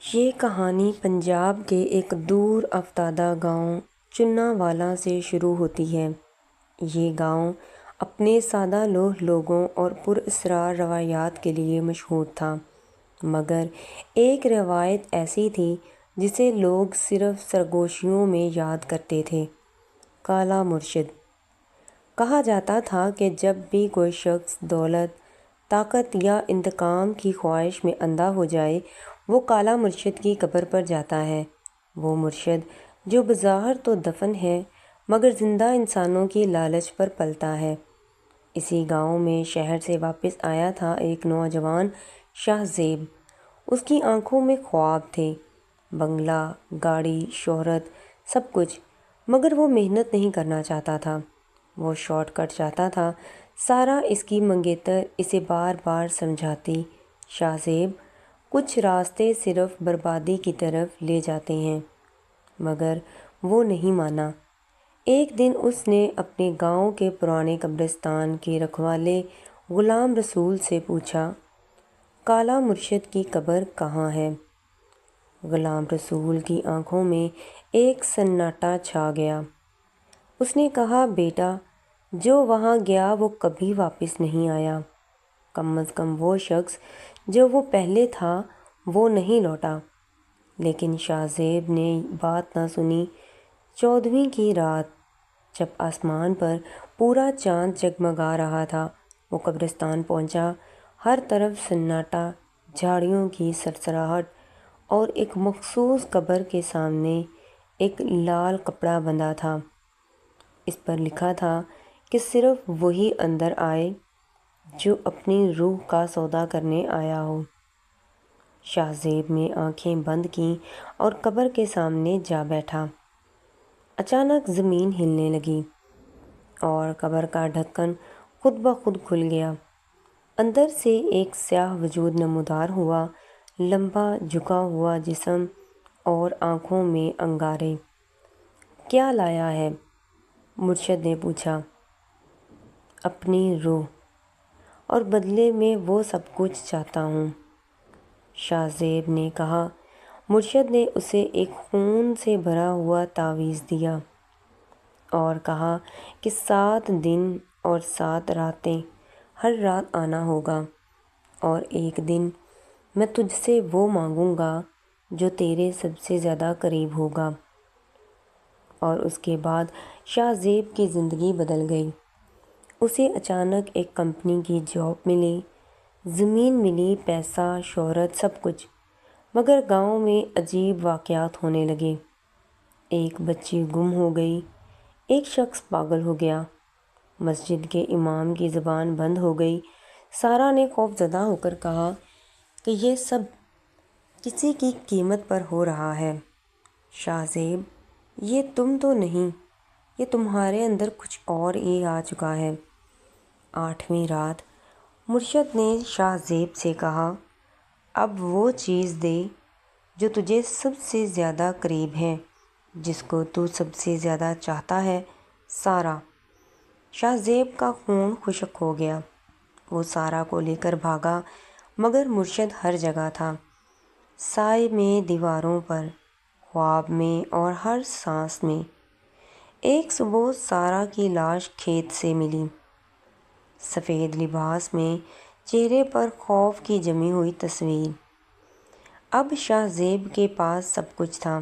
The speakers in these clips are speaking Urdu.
یہ کہانی پنجاب کے ایک دور افتادہ گاؤں چناوالا سے شروع ہوتی ہے۔ یہ گاؤں اپنے سادہ لوح لوگوں اور پراسرار روایات کے لیے مشہور تھا، مگر ایک روایت ایسی تھی جسے لوگ صرف سرگوشیوں میں یاد کرتے تھے: کالا مرشد۔ کہا جاتا تھا کہ جب بھی کوئی شخص دولت، طاقت یا انتقام کی خواہش میں اندھا ہو جائے، وہ کالا مرشد کی قبر پر جاتا ہے۔ وہ مرشد جو بظاہر تو دفن ہے مگر زندہ انسانوں کی لالچ پر پلتا ہے۔ اسی گاؤں میں شہر سے واپس آیا تھا ایک نوجوان شاہ زیب۔ اس کی آنکھوں میں خواب تھے، بنگلہ، گاڑی، شہرت، سب کچھ، مگر وہ محنت نہیں کرنا چاہتا تھا۔ وہ شارٹ کٹ چاہتا تھا۔ سارا اس کی منگیتر اسے بار بار سمجھاتی: شاہ زیب، کچھ راستے صرف بربادی کی طرف لے جاتے ہیں، مگر وہ نہیں مانا۔ ایک دن اس نے اپنے گاؤں کے پرانے قبرستان کے رکھوالے غلام رسول سے پوچھا: کالا مرشد کی قبر کہاں ہے؟ غلام رسول کی آنکھوں میں ایک سناٹا چھا گیا۔ اس نے کہا: بیٹا، جو وہاں گیا وہ کبھی واپس نہیں آیا۔ کم از کم وہ شخص جو وہ پہلے تھا وہ نہیں لوٹا۔ لیکن شاہ زیب نے بات نہ سنی۔ 14ویں کی رات، جب آسمان پر پورا چاند جگمگا رہا تھا، وہ قبرستان پہنچا۔ ہر طرف سناٹا، جھاڑیوں کی سرسراہٹ، اور ایک مخصوص قبر کے سامنے ایک لال کپڑا بندھا تھا۔ اس پر لکھا تھا کہ صرف وہی اندر آئے جو اپنی روح کا سودا کرنے آیا ہو۔ شاہ زیب نے آنکھیں بند کیں اور قبر کے سامنے جا بیٹھا۔ اچانک زمین ہلنے لگی اور قبر کا ڈھکن خود بخود کھل گیا۔ اندر سے ایک سیاہ وجود نمودار ہوا، لمبا جھکا ہوا جسم اور آنکھوں میں انگارے۔ کیا لایا ہے؟ مرشد نے پوچھا۔ اپنی روح، اور بدلے میں وہ سب کچھ چاہتا ہوں، شاہ زیب نے کہا۔ مرشد نے اسے ایک خون سے بھرا ہوا تعویذ دیا اور کہا کہ 7 دن اور 7 راتیں ہر رات آنا ہوگا، اور ایک دن میں تجھ سے وہ مانگوں گا جو تیرے سب سے زیادہ قریب ہوگا۔ اور اس کے بعد شاہ زیب کی زندگی بدل گئی۔ اسے اچانک ایک کمپنی کی جاب ملی، زمین ملی، پیسہ، شہرت، سب کچھ، مگر گاؤں میں عجیب واقعات ہونے لگے۔ ایک بچی گم ہو گئی، ایک شخص پاگل ہو گیا، مسجد کے امام کی زبان بند ہو گئی۔ سارا نے خوف زدہ ہو کر کہا کہ یہ سب کسی کی قیمت پر ہو رہا ہے۔ شاہ زیب، یہ تم تو نہیں، یہ تمہارے اندر کچھ اور ہی آ چکا ہے۔ 8ویں رات، مرشد نے شاہ زیب سے کہا: اب وہ چیز دے جو تجھے سب سے زیادہ قریب ہے، جس کو تو سب سے زیادہ چاہتا ہے، سارا۔ شاہ زیب کا خون خشک ہو گیا۔ وہ سارا کو لے کر بھاگا، مگر مرشد ہر جگہ تھا، سائے میں، دیواروں پر، خواب میں اور ہر سانس میں۔ ایک صبح سارا کی لاش کھیت سے ملی، سفید لباس میں، چہرے پر خوف کی جمی ہوئی تصویر۔ اب شاہ زیب کے پاس سب کچھ تھا،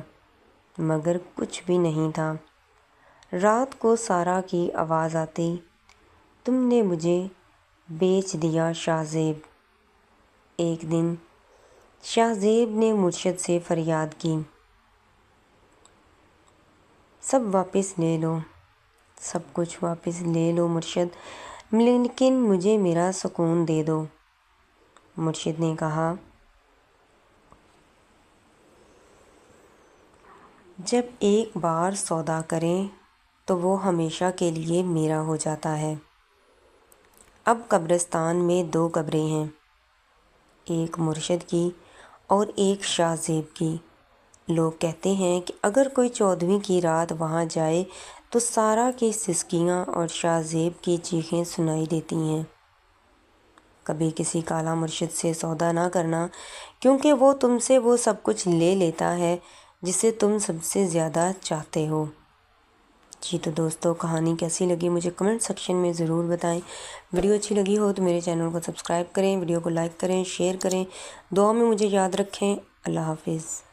مگر کچھ بھی نہیں تھا۔ رات کو سارا کی آواز آتی: تم نے مجھے بیچ دیا شاہ زیب۔ ایک دن شاہ زیب نے مرشد سے فریاد کی: سب واپس لے لو، سب کچھ واپس لے لو مرشد، لیکن مجھے میرا سکون دے دو۔ مرشد نے کہا: جب ایک بار سودا کریں تو وہ ہمیشہ کے لیے میرا ہو جاتا ہے۔ اب قبرستان میں 2 قبریں ہیں، ایک مرشد کی اور ایک شاہ زیب کی۔ لوگ کہتے ہیں کہ اگر کوئی 14ویں کی رات وہاں جائے تو سارا کی سسکیاں اور شاہ زیب کی چیخیں سنائی دیتی ہیں۔ کبھی کسی کالا مرشد سے سودا نہ کرنا، کیونکہ وہ تم سے وہ سب کچھ لے لیتا ہے جسے تم سب سے زیادہ چاہتے ہو۔ جی تو دوستو، کہانی کیسی لگی مجھے کمنٹ سیکشن میں ضرور بتائیں۔ ویڈیو اچھی لگی ہو تو میرے چینل کو سبسکرائب کریں، ویڈیو کو لائک کریں، شیئر کریں، دعا میں مجھے یاد رکھیں۔ اللہ حافظ۔